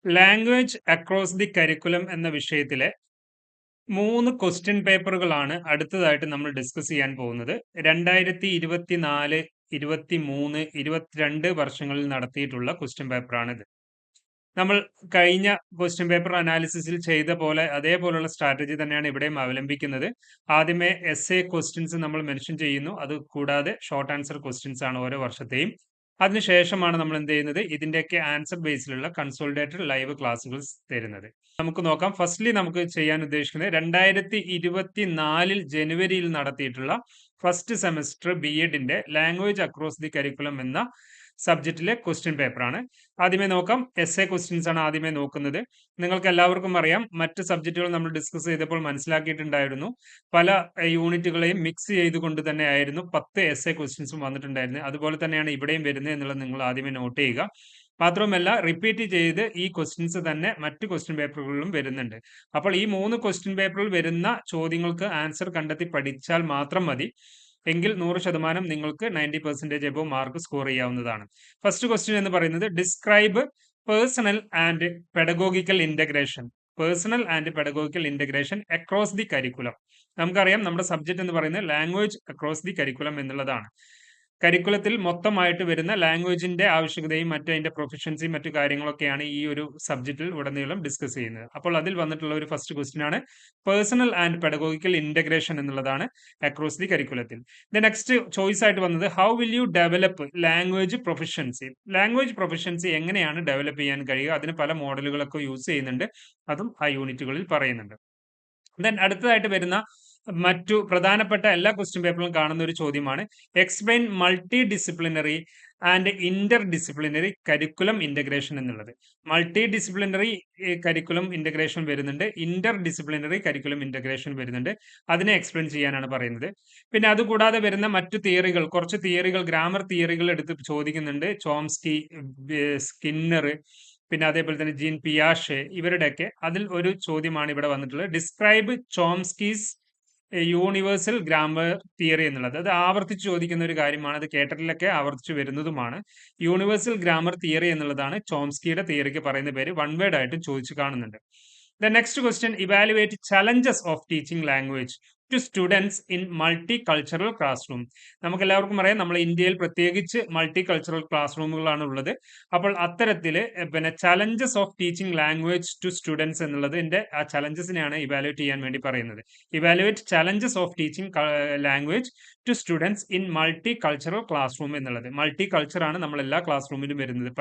Language across the curriculum എന്ന വിഷയത്തിലെ 3 question പേപ്പറുകളാണ് അടുത്തതായിട്ട് നമ്മൾ ഡിസ്കസ് ചെയ്യാൻ പോകുന്നത്. 2024, 23, 22 വർഷങ്ങളിൽ നടത്തിയിട്ടുള്ള ക്വസ്റ്റ്യൻ പേപ്പറാണിത്. നമ്മൾ കഴിഞ്ഞ ക്വസ്റ്റ്യൻ പേപ്പർ അനാലിസിസിൽ ചെയ്ത പോലെ അതേപോലുള്ള സ്ട്രാറ്റജി തന്നെയാണ് ഇവിടെയും അവലംബിക്കുന്നത്. ആദ്യമേ എസ്എ ക്വസ്റ്റ്യൻസ് നമ്മൾ മെൻഷൻ ചെയ്യുന്നു. അത് കൂടാതെ ഷോർട്ട് ആൻസർ ക്വസ്റ്റ്യൻസ് ആണ് ഓരോ വർഷത്തെയും. അതിനുശേഷമാണ് നമ്മൾ എന്ത് ചെയ്യുന്നത്, ഇതിന്റെയൊക്കെ ആൻസർ ബേസിലുള്ള കൺസോളിഡേറ്റഡ് ലൈവ് ക്ലാസ്സുകൾ തരുന്നത്. നമുക്ക് നോക്കാം. ഫസ്റ്റ്ലി നമുക്ക് ചെയ്യാൻ ഉദ്ദേശിക്കുന്നത് 2024 ജനുവരിയിൽ നടത്തിയിട്ടുള്ള ഫസ്റ്റ് സെമസ്റ്റർ ബി.എഡിന്റെ ലാംഗ്വേജ് അക്രോസ് ദി കരിക്കുലം എന്ന സബ്ജക്റ്റിലെ ക്വസ്റ്റ്യൻ പേപ്പറാണ്. ആദ്യമേ നോക്കാം. എസ്എ ക്വസ്റ്റ്യൻസ് ആണ് ആദ്യമേ നോക്കുന്നത്. നിങ്ങൾക്ക് എല്ലാവർക്കും അറിയാം, മറ്റ് സബ്ജക്റ്റുകൾ നമ്മൾ ഡിസ്കസ് ചെയ്തപ്പോൾ മനസ്സിലാക്കിയിട്ടുണ്ടായിരുന്നു, പല യൂണിറ്റുകളെയും മിക്സ് ചെയ്തുകൊണ്ട് തന്നെ ആയിരുന്നു 10 എസ്എ ക്വസ്റ്റ്യൻസും വന്നിട്ടുണ്ടായിരുന്നത്. അതുപോലെ തന്നെയാണ് ഇവിടെയും വരുന്നത് എന്നുള്ളത് നിങ്ങൾ ആദ്യമേ നോട്ട് ചെയ്യുക. മാത്രമല്ല, റിപ്പീറ്റ് ചെയ്ത് ഈ ക്വസ്റ്റ്യൻസ് തന്നെ മറ്റ് ക്വസ്റ്റ്യൻ പേപ്പറുകളിലും വരുന്നുണ്ട്. അപ്പോൾ ഈ 3 ക്വസ്റ്റ്യൻ പേപ്പറിൽ വരുന്ന ചോദ്യങ്ങൾക്ക് ആൻസർ കണ്ടെത്തി പഠിച്ചാൽ മാത്രം മതി. എങ്കിൽ 100% നിങ്ങൾക്ക് 90% എബോവ് മാർക്ക് സ്കോർ ചെയ്യാവുന്നതാണ്. ഫസ്റ്റ് ക്വസ്റ്റ്യൻ എന്ന് പറയുന്നത് describe personal and pedagogical integration. Personal and pedagogical integration across the curriculum. നമുക്കറിയാം, നമ്മുടെ സബ്ജക്ട് എന്ന് പറയുന്നത് ലാംഗ്വേജ് അക്രോസ് ദി കരിക്കുലം എന്നുള്ളതാണ്. കരിക്കുലത്തിൽ മൊത്തമായിട്ട് വരുന്ന ലാംഗ്വേജിന്റെ ആവശ്യകതയും മറ്റു അതിന്റെ പ്രൊഫഷൻസിയും മറ്റു കാര്യങ്ങളൊക്കെയാണ് ഈ ഒരു സബ്ജക്റ്റിൽ ഉടനീളം ഡിസ്കസ് ചെയ്യുന്നത്. അപ്പോൾ അതിൽ വന്നിട്ടുള്ള ഒരു ഫസ്റ്റ് ക്വസ്റ്റ്യൻ ആണ് പേഴ്സണൽ ആൻഡ് പെഡഗോഗിക്കൽ ഇന്റഗ്രേഷൻ എന്നുള്ളതാണ് അക്രോസ് ദി കരിക്കുലത്തിൽ. നെക്സ്റ്റ് ചോയ്സ് ആയിട്ട് വന്നത് how will you develop language proficiency. Language proficiency എങ്ങനെയാണ് ഡെവലപ്പ് ചെയ്യാൻ കഴിയുക, അതിന് പല മോഡലുകളൊക്കെ യൂസ് ചെയ്യുന്നുണ്ട്, അതും ആ യൂണിറ്റുകളിൽ പറയുന്നുണ്ട്. അടുത്തതായിട്ട് വരുന്ന മറ്റു പ്രധാനപ്പെട്ട എല്ലാ ക്വസ്റ്റ്യൻ പേപ്പറിലും കാണുന്ന ഒരു ചോദ്യമാണ് explain multi disciplinary and Inter disciplinary curriculum integration എന്നുള്ളത്. മൾട്ടി ഡിസിപ്ലിനറി കരിക്കുലം ഇന്റഗ്രേഷൻ വരുന്നുണ്ട്, ഇന്റർ ഡിസിപ്ലിനറി കരിക്കുലം ഇന്റഗ്രേഷൻ വരുന്നുണ്ട്. അതിനെ എക്സ്പ്ലെയിൻ ചെയ്യാനാണ് പറയുന്നത്. പിന്നെ അതുകൂടാതെ വരുന്ന മറ്റു തിയറികൾ, കുറച്ച് തിയറികൾ, ഗ്രാമർ തിയറികൾ എടുത്ത് ചോദിക്കുന്നുണ്ട്. ചോംസ്കി, സ്കിന്നർ, പിന്നെ അതേപോലെ തന്നെ ജീൻ പിയാഷെ, ഇവരുടെയൊക്കെ അതിൽ ഒരു ചോദ്യമാണ് ഇവിടെ വന്നിട്ടുള്ളത്. ഡിസ്ക്രൈബ് ചോംസ്കീസ് യൂണിവേഴ്സൽ ഗ്രാമർ തിയറി എന്നുള്ളത്. അത് ആവർത്തിച്ച് ചോദിക്കുന്ന ഒരു കാര്യമാണ്, അത് കേട്ടറിലൊക്കെ ആവർത്തിച്ച് വരുന്നതുമാണ്. യൂണിവേഴ്സൽ ഗ്രാമർ തിയറി എന്നുള്ളതാണ് ചോംസ്കിയുടെ തിയറിക്ക് പറയുന്ന പേര്. വൺ വേർഡ് ആയിട്ടും ചോദിച്ചു കാണുന്നുണ്ട്. Next question evaluate challenges of teaching language to students in multicultural classroom. നമുക്ക് എല്ലാവർക്കും അറിയാം, നമ്മൾ ഇന്ത്യയിൽ പ്രത്യേകിച്ച് മൾട്ടി കൾച്ചറൽ ക്ലാസ് റൂമുകളാണ് ഉള്ളത്. അപ്പോൾ അത്തരത്തിൽ പിന്നെ challenges of teaching language to students എന്നുള്ളതിന്റെ ആ ചലഞ്ചസിനെയാണ് ഇവാലുവേറ്റ് ചെയ്യാൻ വേണ്ടി പറയുന്നത്. Evaluate challenges of teaching language to students in multicultural classroom എന്നുള്ളത്. മൾട്ടി കൾച്ചർ ആണ് നമ്മൾ എല്ലാ ക്ലാസ് റൂമിലും വരുന്നത്.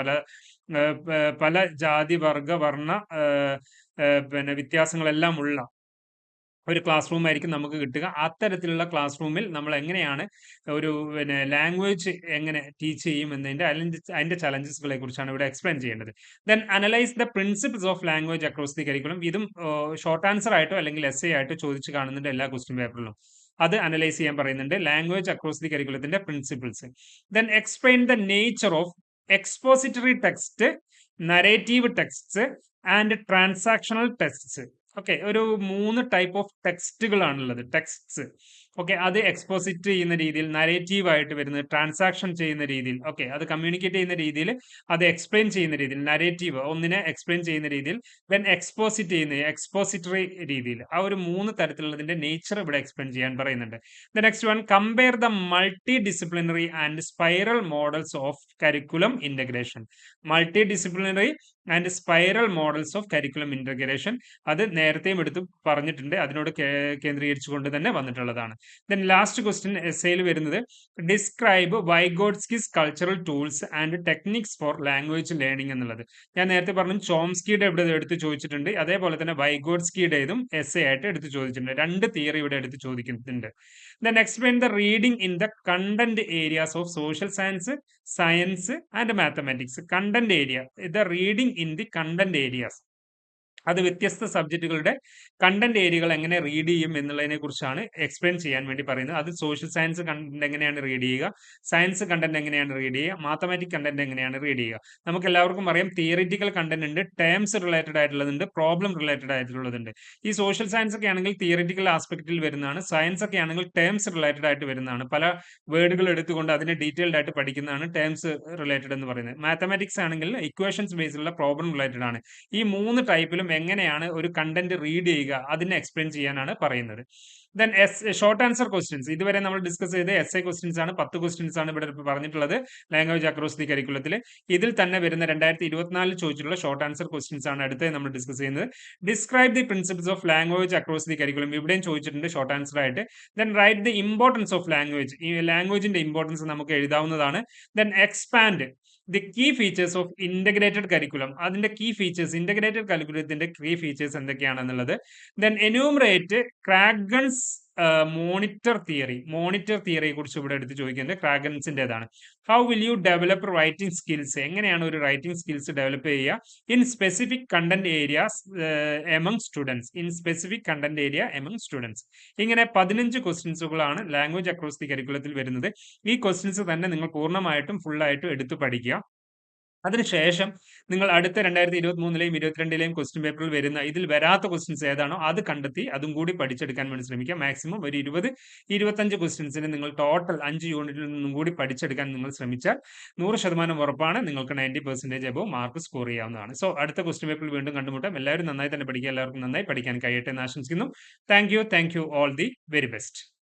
പല ജാതി, വർഗ, വർണ്ണ പിന്നെ വ്യത്യാസങ്ങളെല്ലാം ഉള്ള ഒരു ക്ലാസ് റൂം ആയിരിക്കും നമുക്ക് കിട്ടുക. അത്തരത്തിലുള്ള ക്ലാസ് റൂമിൽ നമ്മൾ എങ്ങനെയാണ് ഒരു പിന്നെ ലാംഗ്വേജ് എങ്ങനെ ടീച്ച് ചെയ്യും എന്നതിന്റെ അതിന്റെ ചലഞ്ചസുകളെ കുറിച്ചാണ് ഇവിടെ എക്സ്പ്ലെയിൻ ചെയ്യേണ്ടത്. Analyse the principles of language across the curriculum. ഇതും ഷോർട്ട് ആൻസർ ആയിട്ടോ അല്ലെങ്കിൽ എസ്എ ആയിട്ടോ ചോദിച്ചു കാണുന്നുണ്ട് എല്ലാ ക്വസ്റ്റ്യൻ പേപ്പറിലും. അത് അനലൈസ് ചെയ്യാൻ പറയുന്നുണ്ട്. ലാംഗ്വേജ് അക്രോസ് ദി കരിക്കുലത്തിന്റെ principles. Explain the nature of expository text, narrative text and transactional text. Okay, ഒരു 3 ടൈപ്പ് ഓഫ് ടെക്സ്റ്റുകളാണുള്ളത്, ടെക്സ്റ്റ്സ്. ഓക്കെ, അത് എക്സ്പോസിറ്റ് ചെയ്യുന്ന രീതിയിൽ, നരേറ്റീവ് ആയിട്ട് വരുന്നത്, ട്രാൻസാക്ഷൻ ചെയ്യുന്ന രീതിയിൽ, ഓക്കെ, അത് കമ്മ്യൂണിക്കേറ്റ് ചെയ്യുന്ന രീതിയിൽ, അത് എക്സ്പ്ലെയിൻ ചെയ്യുന്ന രീതിയിൽ, നരേറ്റീവ് ഒന്നിനെ എക്സ്പ്ലെയിൻ ചെയ്യുന്ന രീതിയിൽ, എക്സ്പോസിറ്റ് ചെയ്യുന്ന എക്സ്പോസിറ്ററി രീതിയിൽ, ആ ഒരു 3 തരത്തിലുള്ളതിന്റെ നേച്ചർ ഇവിടെ എക്സ്പ്ലെയിൻ ചെയ്യാൻ പറയുന്നുണ്ട്. Next one, compare the multi disciplinary and spiral models of curriculum integration. Multi disciplinary and spiral models of curriculum integration, അത് നേരത്തെയും എടുത്ത് പറഞ്ഞിട്ടുണ്ട്, അതിനോട് കേന്ദ്രീകരിച്ചുകൊണ്ട് തന്നെ വന്നിട്ടുള്ളതാണ്. ലാസ്റ്റ് ക്വസ്റ്റ്യൻ എസ്സേയിൽ വരുന്നത് describe Vygotsky's cultural tools and techniques for language learning എന്നുള്ളത്. ഞാൻ നേരത്തെ പറഞ്ഞു ചോംസ്കിയുടെ ഇവിടെ എടുത്ത് ചോദിച്ചിട്ടുണ്ട്, അതേപോലെ തന്നെ വൈഗോട്സ്കിയുടേതും എസ്സേ ആയിട്ട് എടുത്ത് ചോദിച്ചിട്ടുണ്ട്. 2 തിയറി ഇവിടെ എടുത്ത് ചോദിക്കുന്നുണ്ട്. Explain the reading in the content areas of social science, science and mathematics. Content area, the reading in the content areas. അത് വ്യത്യസ്ത സബ്ജക്റ്റുകളുടെ കണ്ടന്റ് ഏരിയകൾ എങ്ങനെ റീഡ് ചെയ്യും എന്നുള്ളതിനെ കുറിച്ചാണ് എക്സ്പ്ലെയിൻ ചെയ്യാൻ വേണ്ടി പറയുന്നത്. അത് സോഷ്യൽ സയൻസ് കണ്ടന്റ് എങ്ങനെയാണ് റീഡ് ചെയ്യുക, സയൻസ് കണ്ടന്റ് എങ്ങനെയാണ് റീഡ് ചെയ്യുക, മാത്തമാറ്റിക് കണ്ടന്റ് എങ്ങനെയാണ് റീഡ് ചെയ്യുക. നമുക്ക് എല്ലാവർക്കും അറിയാം തിയറിറ്റിക്കൽ കണ്ടന്റ് ഉണ്ട്, ടേംസ് റിലേറ്റഡ് ആയിട്ടുള്ളതുണ്ട്, പ്രോബ്ലം റിലേറ്റഡ് ആയിട്ടുള്ളതുണ്ട്. ഈ സോഷ്യൽ സയൻസ് ഒക്കെ ആണെങ്കിൽ തിയറിറ്റിക്കൽ ആസ്പെക്റ്റിൽ വരുന്നതാണ്, സയൻസ് ഒക്കെ ആണെങ്കിൽ ടേംസ് റിലേറ്റഡ് ആയിട്ട് വരുന്നതാണ്. പല വേർഡുകൾ എടുത്തുകൊണ്ട് അതിനെ ഡീറ്റെയിൽഡ് ആയിട്ട് പഠിക്കുന്നതാണ് ടേംസ് റിലേറ്റഡ് എന്ന് പറയുന്നത്. മാത്തമാറ്റിക്സ് ആണെങ്കിൽ ഇക്വേഷൻസ് ബേസിലുള്ള പ്രോബ്ലം റിലേറ്റഡ് ആണ്. ഈ 3 ടൈപ്പിലും എങ്ങനെയാണ് ഒരു കണ്ടന്റ് റീഡ് ചെയ്യുക അതിനെ എക്സ്പ്ലെയിൻ ചെയ്യാനാണ് പറയുന്നത്. ദെൻ ഷോർട്ട് ആൻസർ ക്വസ്റ്റ്യൻസ് ഇതുവരെ നമ്മൾ ഡിസ്കസ് ചെയ്ത് എസ് എ ക്വസ്റ്റ്യൻസ് ആണ്, 10 ക്വസ്റ്റ്യൻസ് ആണ് ഇവിടെ പറഞ്ഞിട്ടുള്ളത് ലാംഗ്വേജ് അക്രോസ് ദി കരിക്കുലത്തിൽ. ഇതിൽ തന്നെ വരുന്ന 2024 ചോദിച്ചിട്ടുള്ള ഷോർട്ട് ആൻസർ ക്വസ്റ്റ്യൻസ് ആണ് അടുത്ത് നമ്മൾ ഡിസ്കസ് ചെയ്യുന്നത്. Describe the principles of language across the curriculum ഇവിടെയും ചോദിച്ചിട്ടുണ്ട് ഷോർട്ട് ആൻസർ ആയിട്ട്. Then write the importance of language, ഈ ലാംഗ്വേജിന്റെ ഇമ്പോർട്ടൻസ് നമുക്ക് എഴുതാവുന്നതാണ്. Then expand the key features of integrated curriculum, അതിന്റെ കീ ഫീച്ചേഴ്സ്, ഇന്റഗ്രേറ്റഡ് കരിക്കുലത്തിന്റെ കീ ഫീച്ചേഴ്സ് എന്തൊക്കെയാണെന്നുള്ളത്. ദെൻ എന്യൂമറേറ്റ് ക്രാഗൺസ് മോണിറ്റർ തിയറിയെ കുറിച്ച് ഇവിടെ എടുത്ത് ചോദിക്കുന്നത് ക്രാഗൻസിന്റേതാണ്. How will you develop writing skills, എങ്ങനെയാണ് ഒരു റൈറ്റിംഗ് സ്കിൽസ് ഡെവലപ്പ് ചെയ്യുക in specific content areas among students, ഇങ്ങനെ 15 ക്വസ്റ്റ്യൻസുകളാണ് ലാംഗ്വേജ് അക്രോസ് ദി കരിക്കുലത്തിൽ വരുന്നത്. ഈ ക്വസ്റ്റ്യൻസ് തന്നെ നിങ്ങൾ പൂർണ്ണമായിട്ടും ഫുള്ളായിട്ടും എടുത്ത് പഠിക്കുക. അതിനുശേഷം നിങ്ങൾ അടുത്ത 2023ലെയും 2022ലെയും ക്വസ്റ്റ്യൻ പേപ്പറിൽ വരുന്ന ഇതിൽ വരാത്ത ക്വസ്റ്റ്യൻസ് ഏതാണോ അത് കണ്ടെത്തി അതും കൂടി പഠിച്ചെടുക്കാൻ വേണ്ടി ശ്രമിക്കുക. മാക്സിമം ഒരു 20-25 ക്വസ്റ്റ്യൻസിന് നിങ്ങൾ ടോട്ടൽ 5 യൂണിറ്റിൽ നിന്നും കൂടി പഠിച്ചെടുക്കാൻ നിങ്ങൾ ശ്രമിച്ചാൽ 100% ഉറപ്പാണ് നിങ്ങൾക്ക് 90% എബോവ് മാർക്ക് സ്കോർ ചെയ്യാവുന്നതാണ്. സോ അടുത്ത ക്വസ്റ്റ്യൻ പേപ്പറിൽ വീണ്ടും കണ്ടുമുട്ടാം. എല്ലാവരും നന്നായി തന്നെ പഠിക്കുക, എല്ലാവർക്കും നന്നായി പഠിക്കാൻ കഴിയട്ടെ എന്ന് ആശംസിക്കുന്നു. Thank you all the very best.